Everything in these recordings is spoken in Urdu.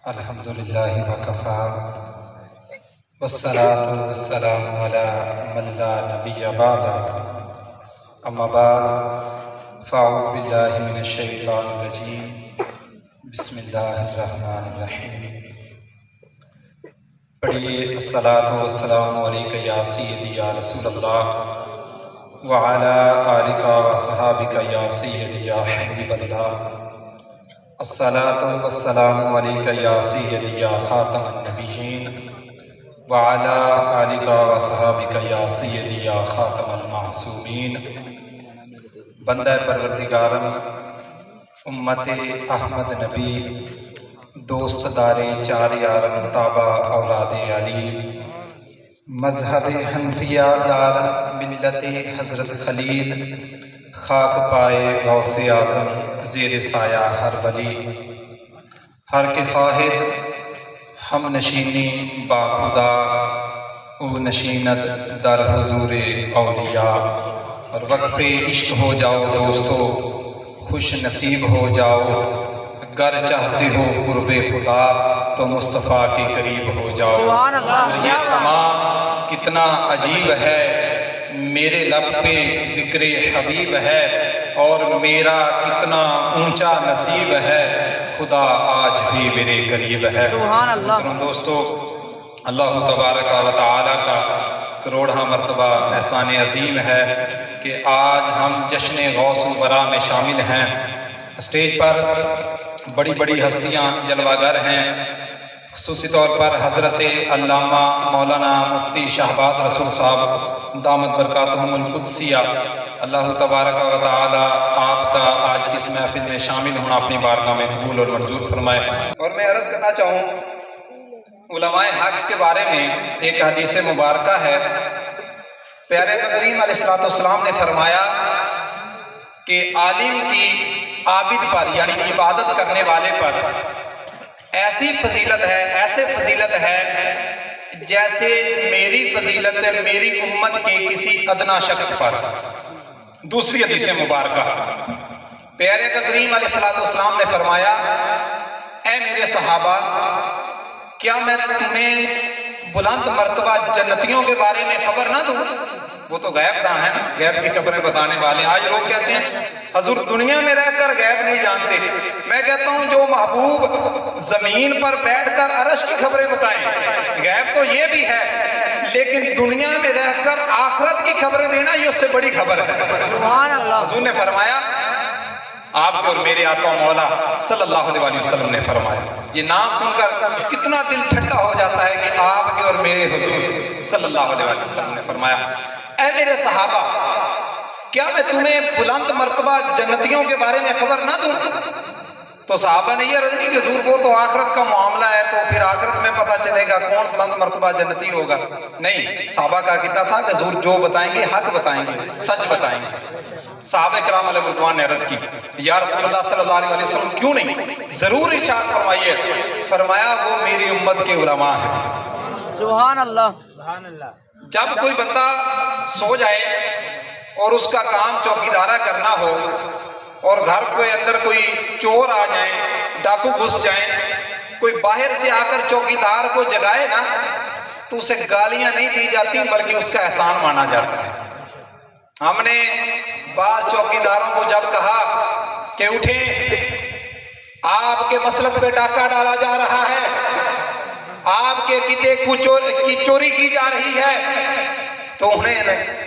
الحمدللہ وکفا والصلاة والسلام علی من لا نبی بعد اما بعد فاعوذ باللہ من الشیطان الرجیم بسم اللہ الرحمن الرحیم۔ پڑھیے الصلاة والسلام علیکہ یا سیدی یا رسول اللہ وعلی آلکہ وصحابکہ یا سیدی یا حبیب اللہ، الصلاة والسلام علیکہ یا سیدی یا خاتم النبیین وعلی آلکہ وصحابکہ یا سیدی یا خاتم المعصومین۔ بندہ پروردگارم، امت احمد نبی، دوست دار چار یارم تابع اولاد علی، مذہب حنفیہ دار ملت حضرت خلیل، خاک پائے غوث اعظم زیر سایہ ہر ولی، ہر کے خواہد ہم نشینی با خدا، او نشینت در حضور اولیاء، اور وقف عشق ہو جاؤ دوستو، خوش نصیب ہو جاؤ، گر چاہتے ہو قرب خدا تو مصطفیٰ کے قریب ہو جاؤ۔ اور یہ سما کتنا عجیب ہے، میرے لب پہ ذکر حبیب ہے، اور میرا کتنا اونچا نصیب ہے، خدا آج بھی میرے قریب ہے۔ محترم دوستو، اللہ تبارک و تعالیٰ کا کروڑہ مرتبہ احسان عظیم ہے کہ آج ہم جشن غوث الورا میں شامل ہیں۔ اسٹیج پر بڑی بڑی ہستیاں جلوہ گر ہیں، خصوصی طور پر حضرت علامہ مولانا مفتی شہباز رسول صاحب دامت برکاتہم القدسیہ، اللہ تبارک و تعالی آپ کا آج اس محفل میں شامل ہونا اپنی بارگاہ میں قبول اور منظور فرمائے۔ اور میں عرض کرنا چاہوں، علماء حق کے بارے میں ایک حدیث مبارکہ ہے، پیارے کریم علیہ السلام نے فرمایا کہ عالم کی عابد پر یعنی عبادت کرنے والے پر ایسی فضیلت ہے، ایسے فضیلت ہے جیسے میری فضیلت ہے میری امت کے کسی ادنا شخص پر۔ دوسری حدیث مبارکہ، پیارے کریم علیہ السلام نے فرمایا، اے میرے صحابہ، کیا میں تمہیں بلند مرتبہ جنتیوں کے بارے میں خبر نہ دوں؟ وہ تو غیب داں ہیں، غیب کی خبریں بتانے والے ہیں۔ آج لوگ کہتے ہیں حضور دنیا میں رہ کر غیب نہیں جانتے۔ میں کہتا ہوں جو محبوب زمین پر بیٹھ کر عرش کی خبریں بتائیں، غیب تو یہ بھی ہے، لیکن دنیا میں رہ کر آخرت کی خبریں دینا یہ اس سے بڑی خبر ہے۔ حضور نے فرمایا، آپ کے اور میرے آقا و مولا صلی اللہ علیہ وسلم نے فرمایا، یہ نام سن کر کتنا دل ٹھنڈا ہو جاتا ہے کہ آپ کے اور میرے حضور صلی اللہ علیہ وسلم نے فرمایا، اے میرے صحابہ، کیا میں تمہیں بلند مرتبہ جنتیوں کے بارے میں خبر نہ دوں؟ تو صحابہ نے یہ عرض کی کہ حضور وہ تو آخرت کا معاملہ ہے، تو پھر آخرت میں پتہ چلے گا کون بلند مرتبہ جنتی ہوگا۔ نہیں، صحابہ کا عقیدہ تھا کہ حضور جو بتائیں گے حق بتائیں گے، سچ بتائیں گے۔ صحابہ کرام علیہ رضوان نے عرض کی، یا رسول اللہ صلی اللہ علیہ وسلم کیوں نہیں، ضرور ارشاد فرمائیے۔ فرمایا وہ میری امت کے علماء ہیں۔ سبحان اللہ، سبحان اللہ۔ جب کوئی بندہ سو جائے اور اس کا کام چوکیدارہ کرنا ہو، اور گھر کے اندر کوئی چور آ جائیں، ڈاکو گھس جائیں، کوئی باہر سے آ کر چوکیدار کو جگائے نا، تو اسے گالیاں نہیں دی جاتی بلکہ اس کا احسان مانا جاتا ہے۔ ہم نے بعض چوکیداروں کو جب کہا کہ اٹھیں، آپ کے مسلک پہ ڈاکہ ڈالا جا رہا ہے، آپ کے کتے کی چوری کی جا رہی ہے، تو انہیں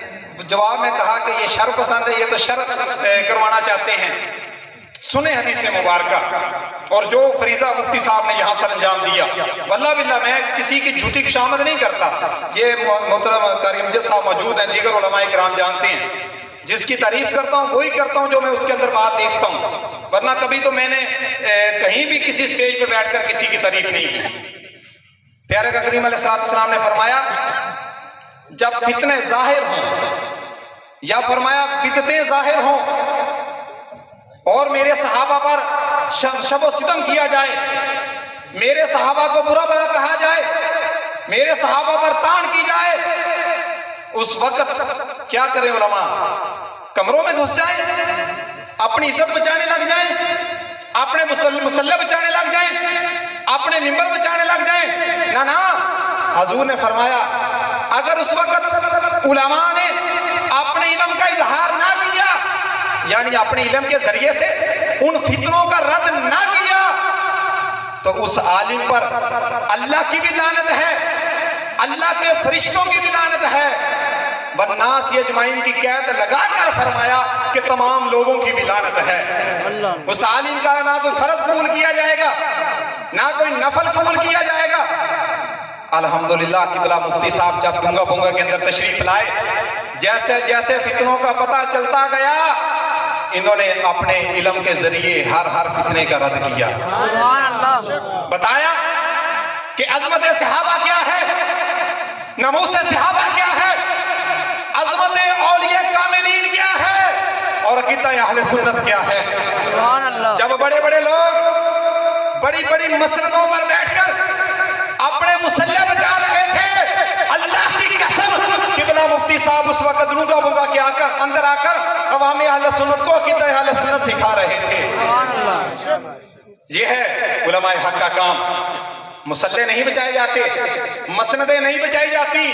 جواب میں کہا کہ یہ شر پسند ہے، یہ تو شر کروانا چاہتے ہیں۔ سنیں حدیث مبارکہ، اور جو فریضہ مفتی صاحب نے یہاں سر انجام دیا، واللہ باللہ میں کسی کی جھوٹی خشامت نہیں کرتا، یہ محترم قاری امجد صاحب موجود ہیں، دیگر علماء کرام جانتے ہیں، جس کی تعریف کرتا ہوں وہی کرتا ہوں جو میں اس کے اندر بات دیکھتا ہوں، ورنہ کبھی تو میں نے کہیں بھی کسی سٹیج پہ بیٹھ کر کسی کی تعریف نہیں کی۔ پیارے کا کریم علیہ السلام نے فرمایا، جب فتنے ظاہر ہوں یا فرمایا بدعتیں ظاہر ہوں اور میرے صحابہ پر شب و ستم کیا جائے، میرے صحابہ کو برا بھلا کہا جائے، میرے صحابہ پر تان کی جائے، اس وقت کیا کریں علماء؟ کمروں میں گھس جائیں، اپنی عزت بچانے لگ جائیں، اپنے مسلح بچانے لگ جائیں، اپنے ممبر بچانے لگ جائیں، نہ حضور نے فرمایا اگر اس وقت علماء نے اپنے علم کا اظہار نہ کیا، یعنی اپنے علم کے ذریعے سے ان فتنوں کا رد نہ کیا، تو اس عالم پر اللہ کی بھی لعنت ہے، اللہ کے فرشتوں کی بھی لعنت ہے، والناس اجمعین کی قید لگا کر فرمایا کہ تمام لوگوں کی بھی لعنت ہے۔ اس عالم کا نہ کوئی فرض قبول کیا جائے گا، نہ کوئی نفل قبول کیا جائے گا۔ الحمدللہ قبلہ مفتی صاحب جب ڈونگا بونگا کے اندر تشریف لائے، جیسے جیسے فتنوں کا پتہ چلتا گیا، انہوں نے اپنے علم کے ذریعے ہر فتنے کا رد کیا، بتایا کہ عظمت صحابہ کیا ہے، نموس صحابہ کیا ہے، عظمت اولیاء کاملین کیا ہے، اور عقیدہ اہل سنت کیا ہے۔ جب بڑے بڑے لوگ بڑی بڑی مسجدوں پر بیٹھ کر اپنے مسلح بچا رہے تھے، اللہ کی قسم قبلہ مفتی صاحب اس وقت ڈونگا بونگا کے اندر آ کر عوام اہل سنت کو عقیدہ اہل سنت سکھا رہے تھے۔ یہ ہے علماء حق کا کام۔ مسلح نہیں بچائے جاتے، مسندیں نہیں بچائی جاتی،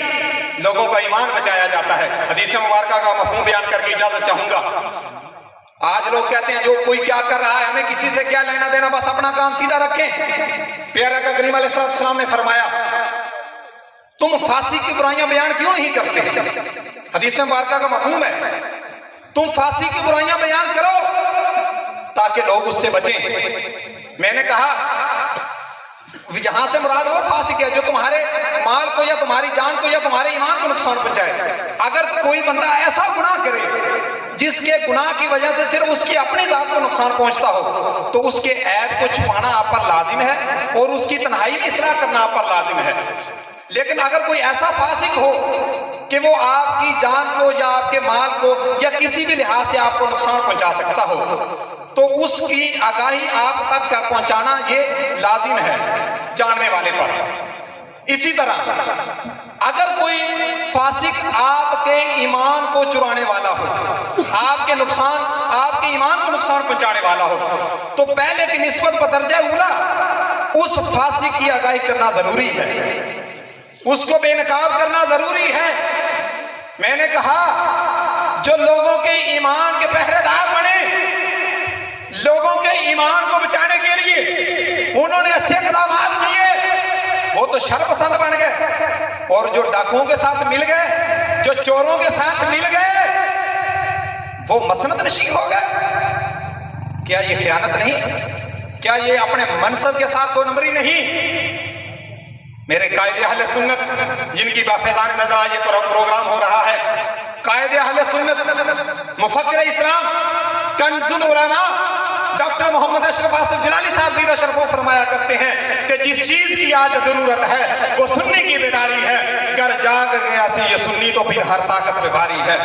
لوگوں کا ایمان بچایا جاتا ہے۔ حدیث مبارکہ کا مفہوم بیان کر کے اجازت چاہوں گا۔ آج لوگ کہتے ہیں جو کوئی کیا کر رہا ہے ہمیں کسی سے کیا لینا دینا، بس اپنا کام سیدھا رکھیں۔ پیارا کا کریم علیہ السلام نے فرمایا تم فاسق کی برائیاں بیان کیوں نہیں کرتے؟ حدیث مبارکہ کا مفہوم ہے تم فاسق کی برائیاں بیان کرو تاکہ لوگ اس سے بچیں۔ میں نے کہا یہاں سے مراد وہ فاسق ہے جو تمہارے مال کو یا تمہاری جان کو یا تمہارے ایمان کو نقصان پہنچائے۔ اگر کوئی بندہ ایسا گناہ کرے جس کے گناہ کی وجہ سے صرف اس کی اپنی ذات کو نقصان پہنچتا ہو تو اس کے عیب کو چھپانا آپ پر لازم ہے اور اس کی تنہائی میں اصلاح کرنا آپ پر لازم ہے۔ لیکن اگر کوئی ایسا فاسق ہو کہ وہ آپ کی جان کو یا آپ کے مال کو یا کسی بھی لحاظ سے آپ کو نقصان پہنچا سکتا ہو تو اس کی آگاہی آپ تک کر پہنچانا یہ لازم ہے جاننے والے پر۔ اسی طرح اگر کوئی فاسق آپ کے ایمان کو چرانے والا ہو، آپ کے ایمان کو نقصان پہنچانے والا ہو تو پہلے کی نسبت بدرجہ اولا اس فاسق کی آگاہی کرنا ضروری ہے، اس کو بے نقاب کرنا ضروری ہے۔ میں نے کہا جو لوگوں کے ایمان کے پہرے دار بنے، لوگوں کے ایمان کو بچانے کے لیے انہوں نے اچھے اقدامات کیے، وہ تو شر پسند بن گئے، اور جو ڈاکوؤں کے ساتھ مل گئے، جو چوروں کے ساتھ مل گئے، وہ مسند نشین ہو گئے۔ کیا یہ خیانت نہیں؟ کیا یہ اپنے منصب کے ساتھ دو نمبری نہیں؟ میرے قائد اہل سنت جن کی بافیضان نظر آج یہ پروگرام ہو رہا ہے، قائد اہل سنت مفکر اسلام کنز العلماء ڈاکٹر محمد اشرف آصف جلالی صاحب زیدہ شرف و فرمایا کرتے ہیں کہ جس چیز کی آج ضرورت ہے وہ سنی کی بیداری ہے، گر جاگ گیا سی یہ سنی تو پھر ہر طاقت میں بھاری ہے۔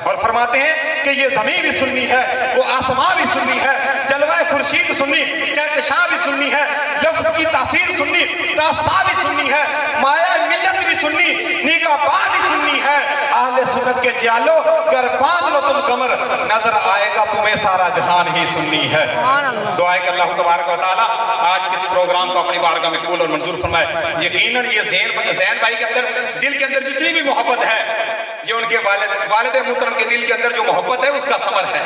اور فرماتے ہیں کہ یہ زمین بھی سنی ہے، وہ آسمان بھی سنی ہے، جلوہ خورشید سنی، کہکشاں بھی سنی ہے، لفظ کی تاثیر سنی، داستان بھی سنی ہے، مایا ملت بھی سنی، نگاہ باں بھی سنی ہے۔ اہل سنت کے جیالو گر باندھ لو تم کمر، نظر آئے گا تمہیں سارا جہان ہی سنی ہے۔ دعائے کہ اللہ تبارک و تعالیٰ آج اس پروگرام کو اپنی بارگاہ میں قبول اور منظور فرمائے۔ یقیناً یہ زین بھائی کے اندر دل کے اندر جتنی بھی محبت ہے یہ ان کے والد محترم کے دل کے اندر جو محبت ہے اس کا ثمر ہے۔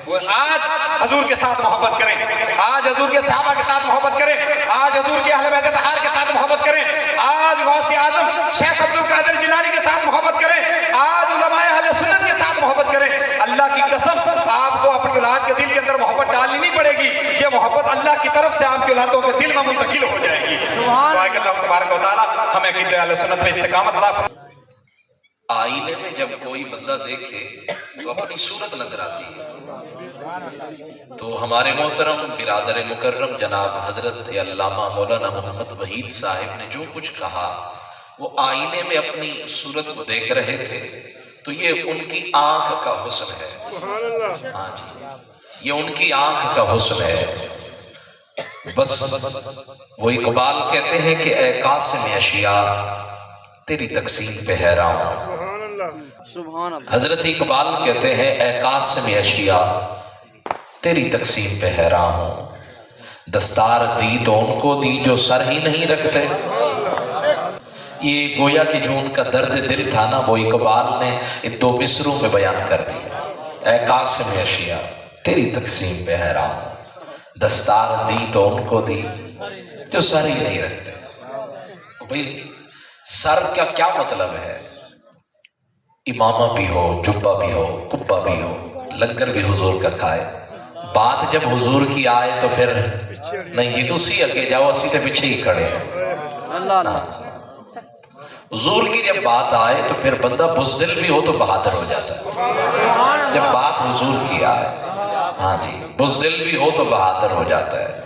وہ آج حضور کے ساتھ محبت کریں، آج حضور کے صحابہ کے ساتھ محبت کریں، آج حضور کے اہل بیت اطہار کے ساتھ محبت کریں، آج غوث اعظم شیخ عبد القادر جیلانی کے ساتھ محبت کریں، آج علماء اہل سنت کے ساتھ محبت کریں۔ اللہ کی قسم آپ کو اپنی اولاد کے دل کے اندر محبت ڈالنی نہیں پڑے گی، یہ محبت اللہ کی طرف سے آپ کی اولادوں کے دل میں منتقل ہو جائے گی۔ دعا کہ اللہ تبارک و تعالیٰ ہمیں عقیدہ اہل سنت پہ استقامت عطا فرمائے۔ آئینے میں جب کوئی بندہ دیکھے تو اپنی صورت نظر آتی ہے، تو ہمارے محترم برادر مکرم جناب حضرت علامہ مولانا محمد وحید صاحب نے جو کچھ کہا وہ آئینے میں اپنی صورت کو دیکھ رہے تھے، تو یہ ان کی آنکھ کا حسن ہے۔ ہاں جی، یہ ان کی آنکھ کا حسن ہے۔ بس وہ اقبال کہتے ہیں کہ اے قاسم اشیاء تیری تقسیم پہ حیران ہوں۔ حضرت اقبال کہتے ہیں اے قاسم اشیاء تیری تقسیم پہ حیران ہوں، دستار دی تو ان کو دی جو سر ہی نہیں رکھتے۔ یہ گویا کہ جو ان کا درد دل تھا نا، وہ اقبال نے ان 2 مصروں میں بیان کر دیا۔ اے قاسم اشیاء تیری تقسیم پہ حیران، دستار دی تو ان کو دی جو سر ہی نہیں رکھتے۔ بھئی سر کا کیا مطلب ہے؟ امامہ بھی ہو، جبہ بھی ہو، قبہ بھی ہو، لنگر بھی حضور کا کھائے، بات جب حضور کی آئے تو پھر نہیں جی تسی اگے جاؤ، اسی تے پیچھے ہی کھڑے ہیں۔ اللہ اللہ حضور کی جب بات آئے تو پھر بندہ بزدل بھی ہو تو بہادر ہو جاتا ہے۔ جب بات حضور کی آئے، ہاں جی، بزدل بھی ہو تو بہادر ہو جاتا ہے۔